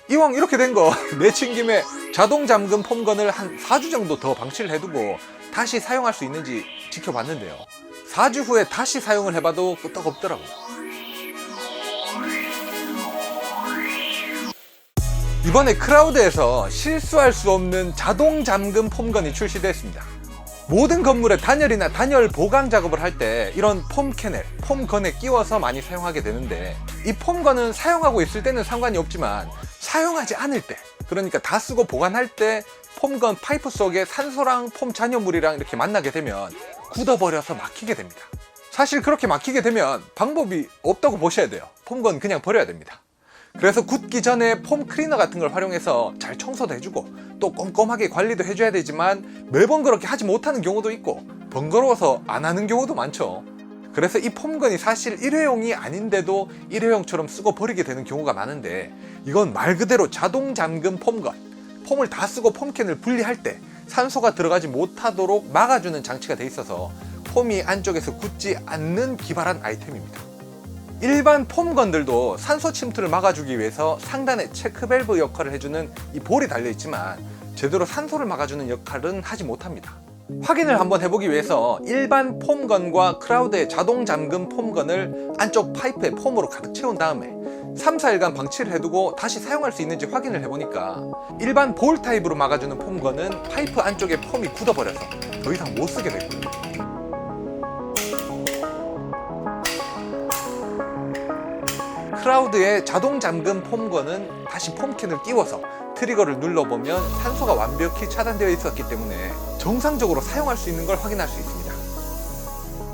이왕 이렇게 된 거 내친 김에 자동 잠금 폼건을 한 4주 정도 더 방치를 해두고 다시 사용할 수 있는지 지켜봤는데요. 4주 후에 다시 사용을 해봐도 끄떡없더라고요. 이번에 크라우드에서 실수할 수 없는 자동 잠금 폼건이 출시됐습니다. 모든 건물의 단열이나 단열 보강 작업을 할 때 이런 폼캐넬, 폼건에 끼워서 많이 사용하게 되는데, 이 폼건은 사용하고 있을 때는 상관이 없지만 사용하지 않을 때, 그러니까 다 쓰고 보관할 때 폼건 파이프 속에 산소랑 폼 잔여물이랑 이렇게 만나게 되면 굳어버려서 막히게 됩니다. 사실 그렇게 막히게 되면 방법이 없다고 보셔야 돼요. 폼건 그냥 버려야 됩니다. 그래서 굳기 전에 폼 클리너 같은 걸 활용해서 잘 청소도 해주고 또 꼼꼼하게 관리도 해줘야 되지만 매번 그렇게 하지 못하는 경우도 있고 번거로워서 안 하는 경우도 많죠. 그래서 이 폼건이 사실 일회용이 아닌데도 일회용처럼 쓰고 버리게 되는 경우가 많은데, 이건 말 그대로 자동 잠금 폼건, 폼을 다 쓰고 폼캔을 분리할 때 산소가 들어가지 못하도록 막아주는 장치가 돼 있어서 폼이 안쪽에서 굳지 않는 기발한 아이템입니다. 일반 폼건들도 산소 침투를 막아주기 위해서 상단에 체크밸브 역할을 해주는 이 볼이 달려있지만 제대로 산소를 막아주는 역할은 하지 못합니다. 확인을 한번 해보기 위해서 일반 폼건과 크라우드의 자동 잠금 폼건을 안쪽 파이프에 폼으로 가득 채운 다음에 3, 4일간 방치를 해두고 다시 사용할 수 있는지 확인을 해보니까 일반 볼 타입으로 막아주는 폼건은 파이프 안쪽에 폼이 굳어버려서 더 이상 못 쓰게 됐고요. 크라우드의 자동 잠금 폼건은 다시 폼캔을 끼워서 트리거를 눌러보면 산소가 완벽히 차단되어 있었기 때문에 정상적으로 사용할 수 있는 걸 확인할 수 있습니다.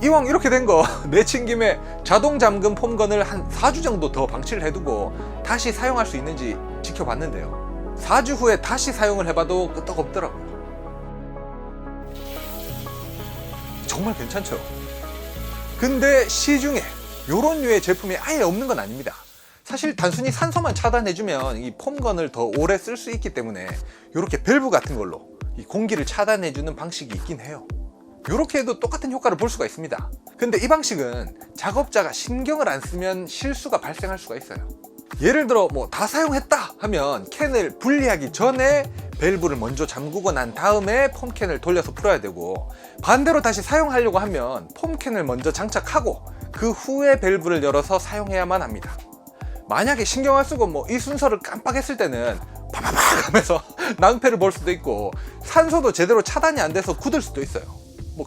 이왕 이렇게 된 거 내친 김에 자동 잠금 폼건을 한 4주 정도 더 방치를 해두고 다시 사용할 수 있는지 지켜봤는데요. 4주 후에 다시 사용을 해봐도 끄떡없더라고요. 정말 괜찮죠? 근데 시중에 이런 류의 제품이 아예 없는 건 아닙니다. 사실 단순히 산소만 차단해주면 이 폼건을 더 오래 쓸 수 있기 때문에 이렇게 밸브 같은 걸로 이 공기를 차단해주는 방식이 있긴 해요. 이렇게 해도 똑같은 효과를 볼 수가 있습니다. 근데 이 방식은 작업자가 신경을 안 쓰면 실수가 발생할 수가 있어요. 예를 들어 다 사용했다 하면 캔을 분리하기 전에 밸브를 먼저 잠그고 난 다음에 폼캔을 돌려서 풀어야 되고, 반대로 다시 사용하려고 하면 폼캔을 먼저 장착하고 그 후에 밸브를 열어서 사용해야만 합니다. 만약에 신경 안 쓰고 이 순서를 깜빡했을 때는 파파팍 하면서 낭패를 볼 수도 있고 산소도 제대로 차단이 안 돼서 굳을 수도 있어요.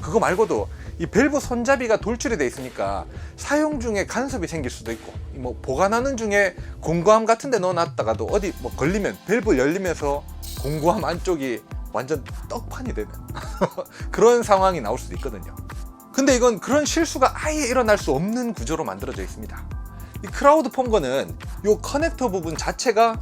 그거 말고도 이 밸브 손잡이가 돌출이 돼 있으니까 사용 중에 간섭이 생길 수도 있고, 보관하는 중에 공구함 같은 데 넣어놨다가도 어디 걸리면 밸브 열리면서 공구함 안쪽이 완전 떡판이 되는 그런 상황이 나올 수도 있거든요. 근데 이건 그런 실수가 아예 일어날 수 없는 구조로 만들어져 있습니다. 이 크라우드 폼건은 이 커넥터 부분 자체가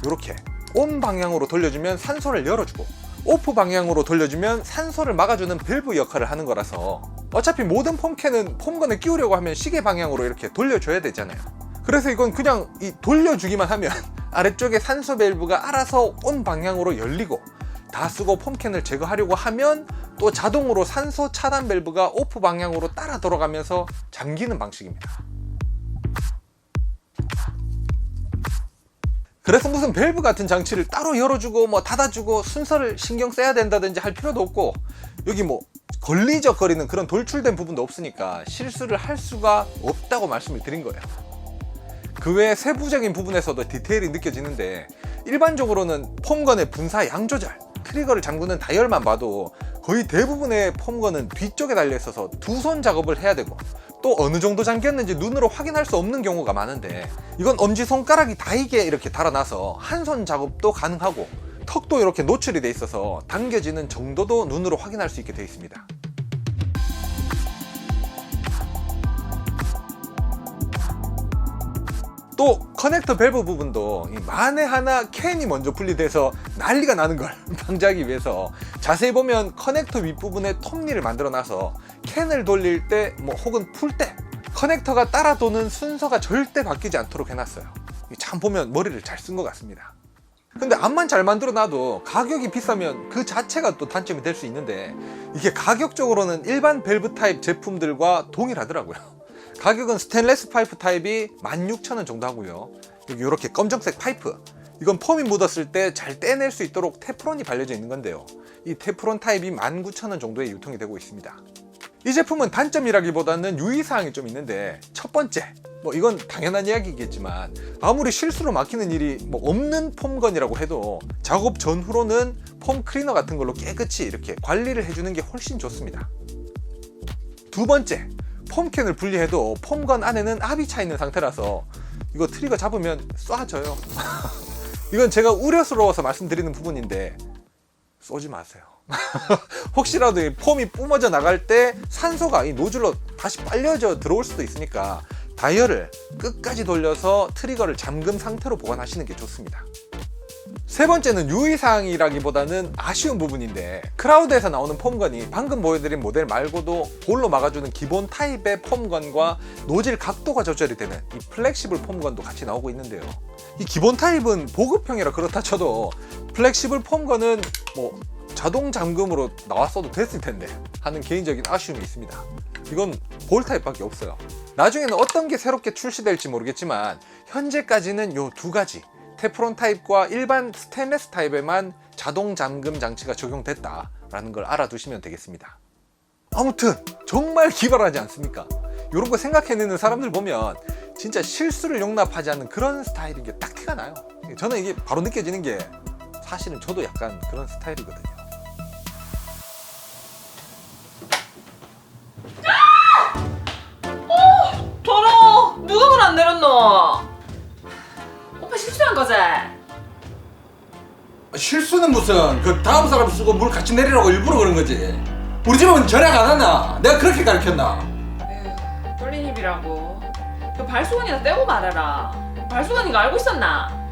이렇게 온 방향으로 돌려주면 산소를 열어주고 오프 방향으로 돌려주면 산소를 막아주는 밸브 역할을 하는 거라서 어차피 모든 폼캔은 폼건에 끼우려고 하면 시계 방향으로 이렇게 돌려줘야 되잖아요. 그래서 이건 그냥 돌려주기만 하면 아래쪽에 산소 밸브가 알아서 온 방향으로 열리고, 다 쓰고 폼캔을 제거하려고 하면 또 자동으로 산소 차단 밸브가 오프 방향으로 따라 돌아가면서 잠기는 방식입니다. 그래서 무슨 밸브 같은 장치를 따로 열어주고 닫아주고 순서를 신경 써야 된다든지 할 필요도 없고, 여기 걸리적거리는 그런 돌출된 부분도 없으니까 실수를 할 수가 없다고 말씀을 드린 거예요. 그 외에 세부적인 부분에서도 디테일이 느껴지는데, 일반적으로는 폼건의 분사 양 조절, 트리거를 잠그는 다이얼만 봐도 거의 대부분의 폼건은 뒤쪽에 달려 있어서 두 손 작업을 해야 되고, 또 어느 정도 잠겼는지 눈으로 확인할 수 없는 경우가 많은데, 이건 엄지손가락이 닿이게 이렇게 달아놔서 한 손 작업도 가능하고 턱도 이렇게 노출이 돼 있어서 당겨지는 정도도 눈으로 확인할 수 있게 돼 있습니다. 또 커넥터 밸브 부분도 만에 하나 캔이 먼저 분리돼서 난리가 나는 걸 방지하기 위해서 자세히 보면 커넥터 윗부분에 톱니를 만들어 놔서 캔을 돌릴 때 혹은 풀 때 커넥터가 따라 도는 순서가 절대 바뀌지 않도록 해놨어요. 참 보면 머리를 잘 쓴 것 같습니다. 근데 암만 잘 만들어 놔도 가격이 비싸면 그 자체가 또 단점이 될 수 있는데, 이게 가격적으로는 일반 밸브 타입 제품들과 동일하더라고요. 가격은 스테인레스 파이프 타입이 16,000원 정도 하고요. 여기 이렇게 검정색 파이프, 이건 폼이 묻었을 때 잘 떼낼 수 있도록 테프론이 발려져 있는 건데요. 이 테프론 타입이 19,000원 정도에 유통이 되고 있습니다. 이 제품은 단점이라기보다는 유의사항이 좀 있는데, 첫 번째, 이건 당연한 이야기겠지만 아무리 실수로 막히는 일이 없는 폼건이라고 해도 작업 전후로는 폼 클리너 같은 걸로 깨끗이 이렇게 관리를 해주는 게 훨씬 좋습니다. 두 번째, 폼캔을 분리해도 폼건 안에는 압이 차 있는 상태라서 이거 트리거 잡으면 쏴져요. 이건 제가 우려스러워서 말씀드리는 부분인데 쏘지 마세요. 혹시라도 이 폼이 뿜어져 나갈 때 산소가 이 노즐로 다시 빨려져 들어올 수도 있으니까 다이얼을 끝까지 돌려서 트리거를 잠금 상태로 보관하시는 게 좋습니다. 세 번째는 유의사항이라기보다는 아쉬운 부분인데, 크라우드에서 나오는 폼건이 방금 보여드린 모델 말고도 볼로 막아주는 기본 타입의 폼건과 노즐 각도가 조절이 되는 이 플렉시블 폼건도 같이 나오고 있는데요. 이 기본 타입은 보급형이라 그렇다 쳐도 플렉시블 폼건은 자동 잠금으로 나왔어도 됐을 텐데 하는 개인적인 아쉬움이 있습니다. 이건 볼 타입밖에 없어요. 나중에는 어떤 게 새롭게 출시될지 모르겠지만 현재까지는 요 두 가지, 테프론 타입과 일반 스테인레스 타입에만 자동 잠금 장치가 적용됐다라는 걸 알아두시면 되겠습니다. 아무튼 정말 기발하지 않습니까? 이런 거 생각해내는 사람들 보면 진짜 실수를 용납하지 않는 그런 스타일인 게 딱 티가 나요. 저는 이게 바로 느껴지는 게 사실은 저도 약간 그런 스타일이거든요. 더러워! 누가 물 안 내렸노? 오빠 실수한 거지? 실수는 무슨 그 다음 사람 쓰고 물 같이 내리라고 일부러 그런 거지. 우리 집은 절약 안 하나? 내가 그렇게 가르쳤나? 에휴, 떨린 입이라고. 그 발수건이나 떼고 말해라. 발수건이가 알고 있었나?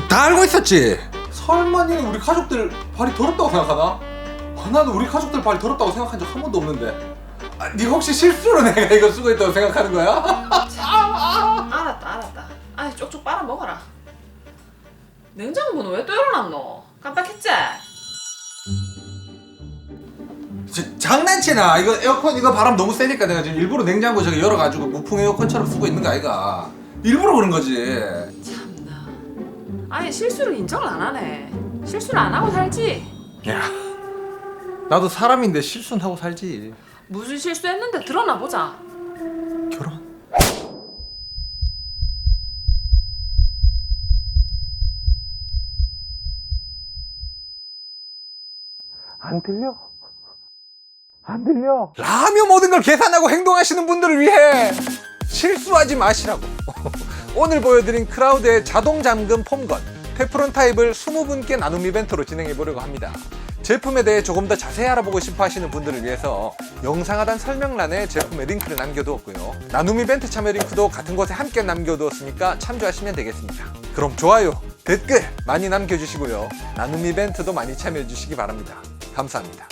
다 알고 있었지. 설마 니는 우리 가족들 발이 더럽다고 생각하나? 나는 우리 가족들 발이 더럽다고 생각한 적 한 번도 없는데. 니 혹시 실수로 내가 이거 쓰고 있다고 생각하는 거야? 알았다. 아이, 쪽쪽 빨아 먹어라. 냉장고는 왜 또 열어놨노? 깜빡했지? 장난치나? 이거 에어컨 이거 바람 너무 세니까 내가 지금 일부러 냉장고 저기 열어가지고 무풍 에어컨처럼 쓰고 있는 거 아이가? 일부러 그런 거지. 참나. 아니, 실수를 인정을 안 하네. 실수를 안 하고 살지. 야, 나도 사람인데 실수는 하고 살지. 무슨 실수했는데 드러나 보자. 결혼? 안 들려? 라며 모든 걸 계산하고 행동하시는 분들을 위해 실수하지 마시라고. 오늘 보여드린 크라우드의 자동 잠금 폼건 테프론 타입을 20분께 나눔 이벤트로 진행해 보려고 합니다. 제품에 대해 조금 더 자세히 알아보고 싶어 하시는 분들을 위해서 영상 하단 설명란에 제품의 링크를 남겨두었고요. 나눔 이벤트 참여 링크도 같은 곳에 함께 남겨두었으니까 참조하시면 되겠습니다. 그럼 좋아요, 댓글 많이 남겨주시고요. 나눔 이벤트도 많이 참여해 주시기 바랍니다. 감사합니다.